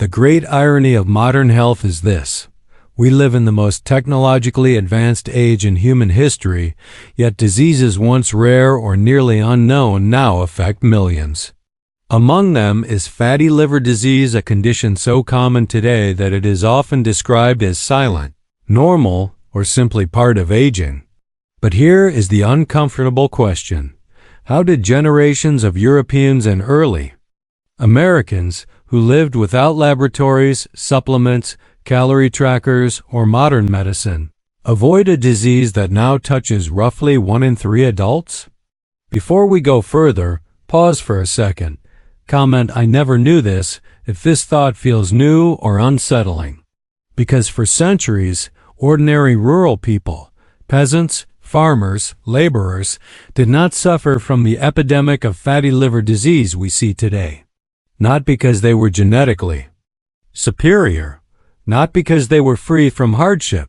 The great irony of modern health is this. We live in the most technologically advanced age in human history, yet diseases once rare or nearly unknown now affect millions. Among them is fatty liver disease, a condition so common today that it is often described as silent, normal, or simply part of aging. But here is the uncomfortable question. How did generations of Europeans and early Americans who lived without laboratories, supplements, calorie trackers, or modern medicine avoid a disease that now touches roughly 1 in 3 adults? Before we go further, pause for a second. Comment "I never knew this" if this thought feels new or unsettling. Because for centuries, ordinary rural people, peasants, farmers, laborers, did not suffer from the epidemic of fatty liver disease we see today. Not because they were genetically superior, not because they were free from hardship,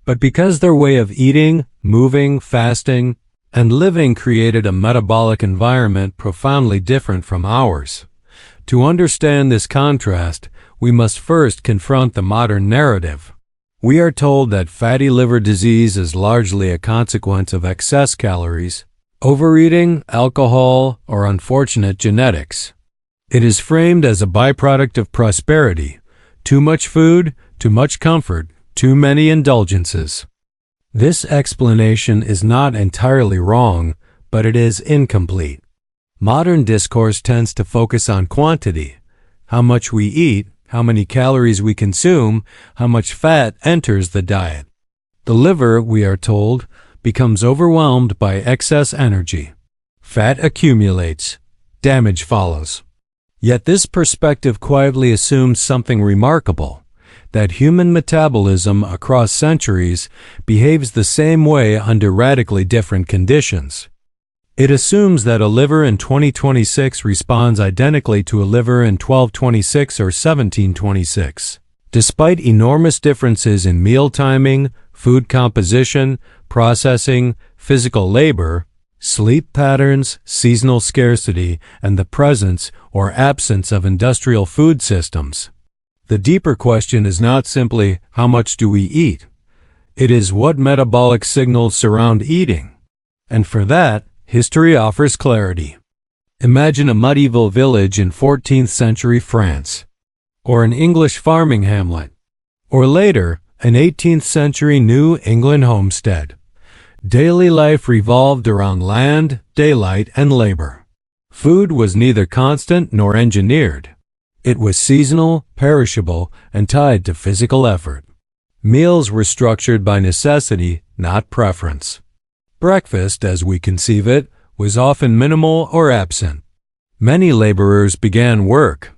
but because their way of eating, moving, fasting, and living created a metabolic environment profoundly different from ours. To understand this contrast, we must first confront the modern narrative. We are told that fatty liver disease is largely a consequence of excess calories, overeating, alcohol, or unfortunate genetics. It is framed as a byproduct of prosperity, too much food, too much comfort, too many indulgences. This explanation is not entirely wrong, but it is incomplete. Modern discourse tends to focus on quantity, how much we eat, how many calories we consume, how much fat enters the diet. The liver, we are told, becomes overwhelmed by excess energy. Fat accumulates. Damage follows. Yet this perspective quietly assumes something remarkable, that human metabolism across centuries behaves the same way under radically different conditions. It assumes that a liver in 2026 responds identically to a liver in 1226 or 1726. Despite enormous differences in meal timing, food composition, processing, physical labor, sleep patterns, seasonal scarcity, and the presence or absence of industrial food systems. The deeper question is not simply how much do we eat. It is what metabolic signals surround eating. And for that, history offers clarity. Imagine a medieval village in 14th century France, or an English farming hamlet, or later, an 18th century New England homestead. Daily life revolved around land, daylight, and labor. Food was neither constant nor engineered. It was seasonal, perishable, and tied to physical effort. Meals were structured by necessity, not preference. Breakfast, as we conceive it, was often minimal or absent. Many laborers began work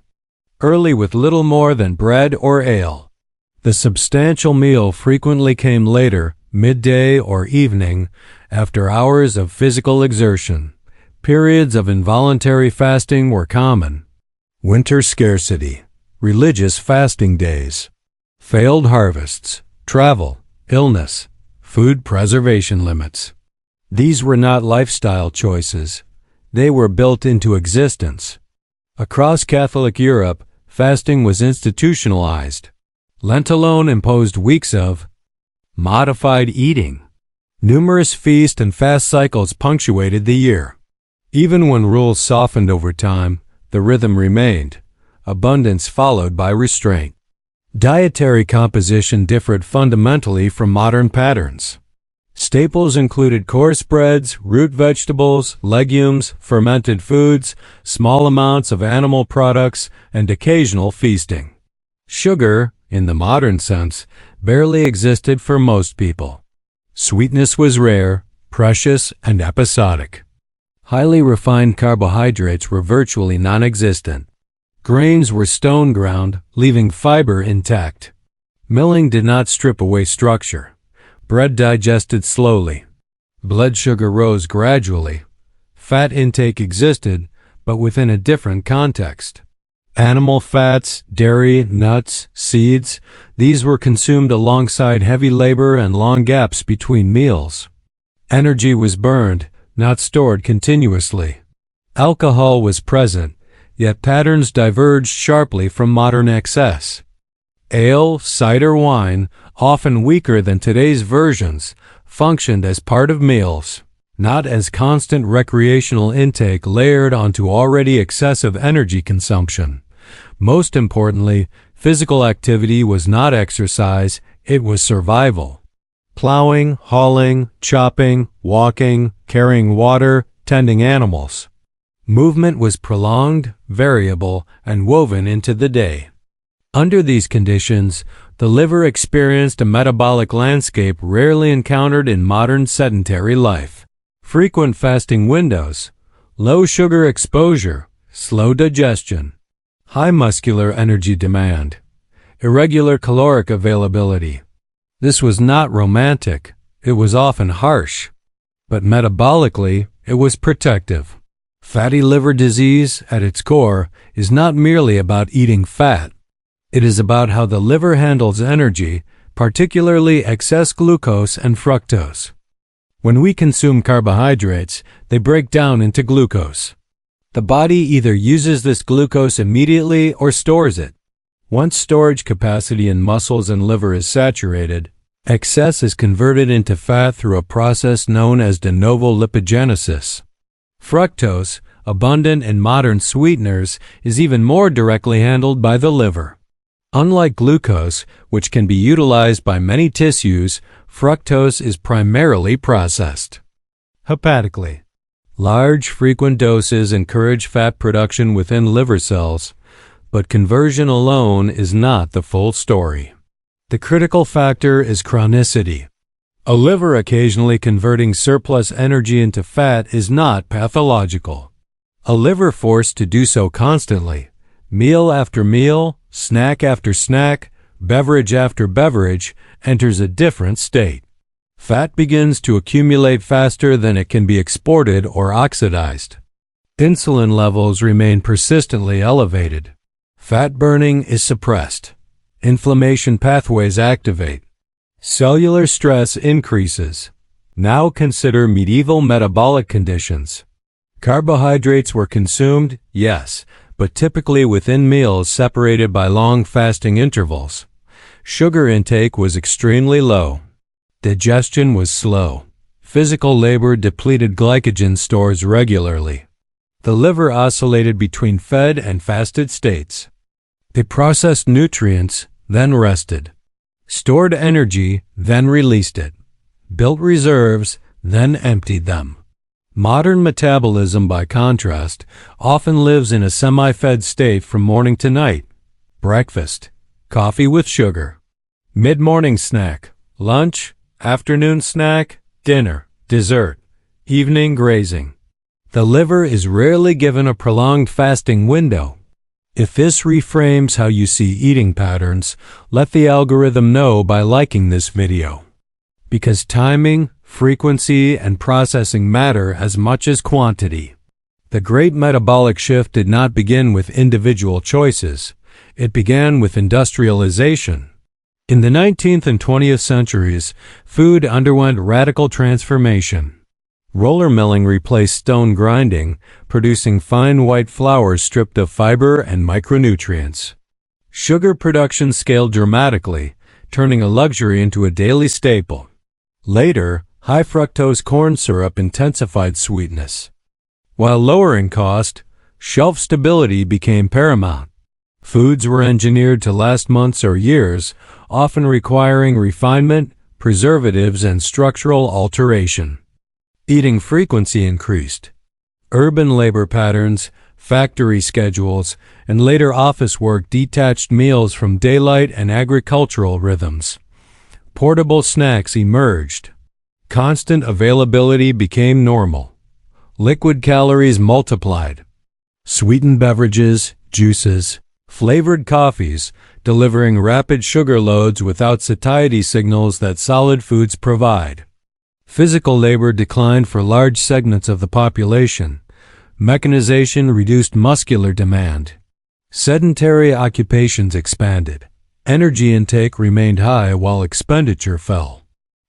early with little more than bread or ale. The substantial meal frequently came later, midday or evening, after hours of physical exertion. Periods of involuntary fasting were common. Winter scarcity, religious fasting days, failed harvests, travel, illness, food preservation limits. These were not lifestyle choices. They were built into existence. Across Catholic Europe, fasting was institutionalized. Lent alone imposed weeks of modified eating. Numerous feast and fast cycles punctuated the year. Even when rules softened over time, the rhythm remained, abundance followed by restraint. Dietary composition differed fundamentally from modern patterns. Staples included coarse breads, root vegetables, legumes, fermented foods, small amounts of animal products, and occasional feasting. Sugar, in the modern sense, barely existed for most people. Sweetness was rare, precious, and episodic. Highly refined carbohydrates were virtually non-existent. Grains were stone ground, leaving fiber intact. Milling did not strip away structure. Bread digested slowly. Blood sugar rose gradually. Fat intake existed, but within a different context. Animal fats, dairy, nuts, seeds, these were consumed alongside heavy labor and long gaps between meals. Energy was burned, not stored continuously. Alcohol was present, yet patterns diverged sharply from modern excess. Ale, cider, wine, often weaker than today's versions, functioned as part of meals, not as constant recreational intake layered onto already excessive energy consumption. Most importantly, physical activity was not exercise, it was survival. Plowing, hauling, chopping, walking, carrying water, tending animals. Movement was prolonged, variable, and woven into the day. Under these conditions, the liver experienced a metabolic landscape rarely encountered in modern sedentary life. Frequent fasting windows, low sugar exposure, slow digestion, high muscular energy demand, irregular caloric availability. This was not romantic, it was often harsh, but metabolically, it was protective. Fatty liver disease, at its core, is not merely about eating fat. It is about how the liver handles energy, particularly excess glucose and fructose. When we consume carbohydrates, they break down into glucose. The body either uses this glucose immediately or stores it. Once storage capacity in muscles and liver is saturated, excess is converted into fat through a process known as de novo lipogenesis. Fructose, abundant in modern sweeteners, is even more directly handled by the liver. Unlike glucose, which can be utilized by many tissues, fructose is primarily processed hepatically. Large, frequent doses encourage fat production within liver cells, but conversion alone is not the full story. The critical factor is chronicity. A liver occasionally converting surplus energy into fat is not pathological. A liver forced to do so constantly, meal after meal, snack after snack, beverage after beverage, enters a different state. Fat begins to accumulate faster than it can be exported or oxidized. Insulin levels remain persistently elevated. Fat burning is suppressed. Inflammation pathways activate. Cellular stress increases. Now consider medieval metabolic conditions. Carbohydrates were consumed, yes, but typically within meals separated by long fasting intervals. Sugar intake was extremely low. Digestion was slow. Physical labor depleted glycogen stores regularly. The liver oscillated between fed and fasted states. They processed nutrients, then rested. Stored energy, then released it. Built reserves, then emptied them. Modern metabolism, by contrast, often lives in a semi-fed state from morning to night. Breakfast, coffee with sugar. Mid-morning snack, lunch, afternoon snack, dinner, dessert, evening grazing. The liver is rarely given a prolonged fasting window. If this reframes how you see eating patterns, let the algorithm know by liking this video. Because timing, frequency, and processing matter as much as quantity. The great metabolic shift did not begin with individual choices. It began with industrialization. In the 19th and 20th centuries, food underwent radical transformation. Roller milling replaced stone grinding, producing fine white flour stripped of fiber and micronutrients. Sugar production scaled dramatically, turning a luxury into a daily staple. Later, high fructose corn syrup intensified sweetness. While lowering cost, shelf stability became paramount. Foods were engineered to last months or years, often requiring refinement, preservatives, and structural alteration. Eating frequency increased. Urban labor patterns, factory schedules, and later office work detached meals from daylight and agricultural rhythms. Portable snacks emerged. Constant availability became normal. Liquid calories multiplied. Sweetened beverages, juices, flavored coffees, delivering rapid sugar loads without satiety signals that solid foods provide. Physical labor declined for large segments of the population. Mechanization reduced muscular demand. Sedentary occupations expanded. Energy intake remained high while expenditure fell.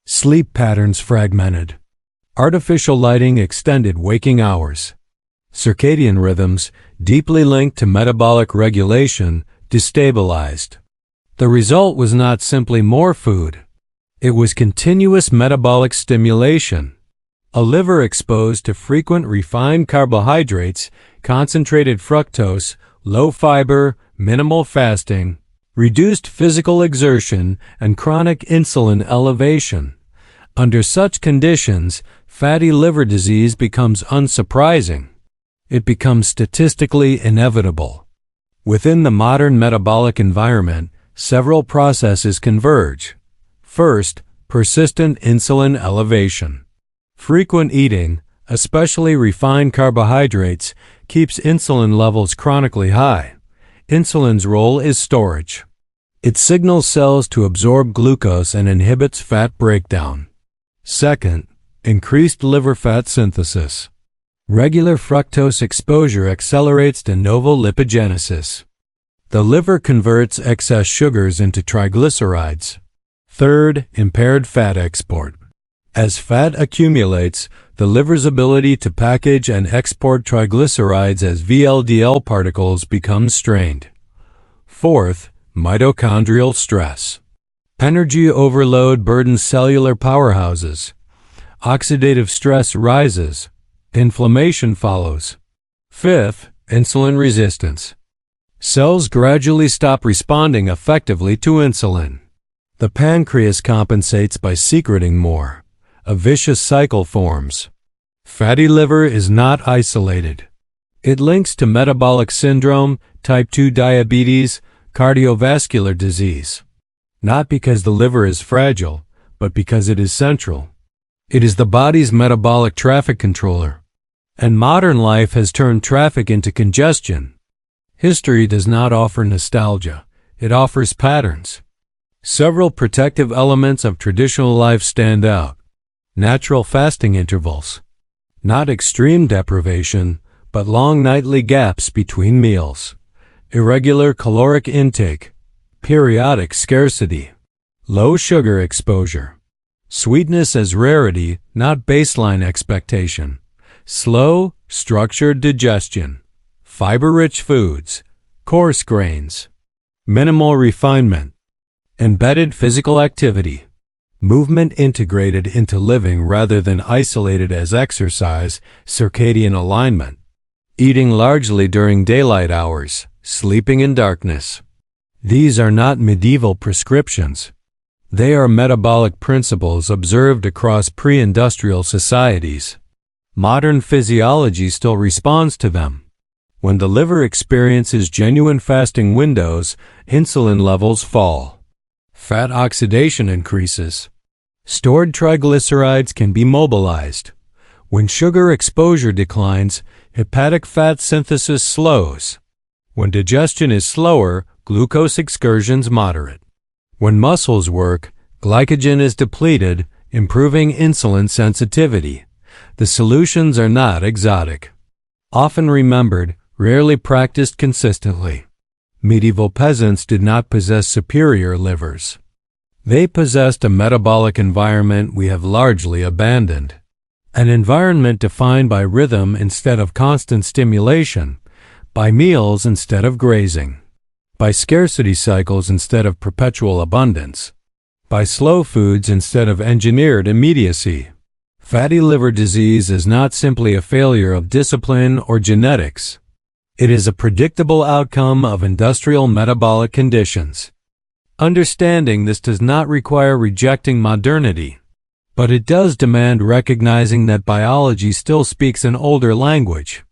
Sleep patterns fragmented. Artificial lighting extended waking hours. Circadian rhythms, deeply linked to metabolic regulation, destabilized. The result was not simply more food. It was continuous metabolic stimulation. A liver exposed to frequent refined carbohydrates, concentrated fructose, low fiber, minimal fasting, reduced physical exertion, and chronic insulin elevation. Under such conditions, fatty liver disease becomes unsurprising. It becomes statistically inevitable. Within the modern metabolic environment, several processes converge. First, persistent insulin elevation. Frequent eating, especially refined carbohydrates, keeps insulin levels chronically high. Insulin's role is storage. It signals cells to absorb glucose and inhibits fat breakdown. Second, increased liver fat synthesis. Regular fructose exposure accelerates de novo lipogenesis. The liver converts excess sugars into triglycerides. Third, impaired fat export. As fat accumulates, the liver's ability to package and export triglycerides as VLDL particles becomes strained. Fourth, mitochondrial stress. Energy overload burdens cellular powerhouses. Oxidative stress rises. Inflammation follows. Fifth, insulin resistance. Cells gradually stop responding effectively to insulin. The pancreas compensates by secreting more. A vicious cycle forms. Fatty liver is not isolated. It links to metabolic syndrome, type 2 diabetes, cardiovascular disease. Not because the liver is fragile, but because it is central. It is the body's metabolic traffic controller. And modern life has turned traffic into congestion. History does not offer nostalgia. It offers patterns. Several protective elements of traditional life stand out. Natural fasting intervals. Not extreme deprivation, but long nightly gaps between meals. Irregular caloric intake. Periodic scarcity. Low sugar exposure. Sweetness as rarity, not baseline expectation. Slow, structured digestion. Fiber-rich foods. Coarse grains. Minimal refinement. Embedded physical activity. Movement integrated into living rather than isolated as exercise. Circadian alignment. Eating largely during daylight hours. Sleeping in darkness. These are not medieval prescriptions. They are metabolic principles observed across pre-industrial societies. Modern physiology still responds to them. When the liver experiences genuine fasting windows, insulin levels fall. Fat oxidation increases. Stored triglycerides can be mobilized. When sugar exposure declines, hepatic fat synthesis slows. When digestion is slower, glucose excursions moderate. When muscles work, glycogen is depleted, improving insulin sensitivity. The solutions are not exotic. Often remembered, rarely practiced consistently. Medieval peasants did not possess superior livers. They possessed a metabolic environment we have largely abandoned. An environment defined by rhythm instead of constant stimulation, by meals instead of grazing, by scarcity cycles instead of perpetual abundance, by slow foods instead of engineered immediacy. Fatty liver disease is not simply a failure of discipline or genetics. It is a predictable outcome of industrial metabolic conditions. Understanding this does not require rejecting modernity, but it does demand recognizing that biology still speaks an older language,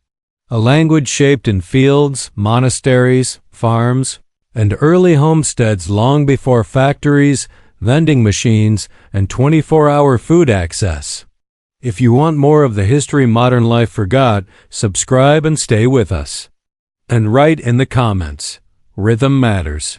a language shaped in fields, monasteries, farms, and early homesteads long before factories, vending machines, and 24-hour food access. If you want more of the history modern life forgot, subscribe and stay with us. And write in the comments. Rhythm matters.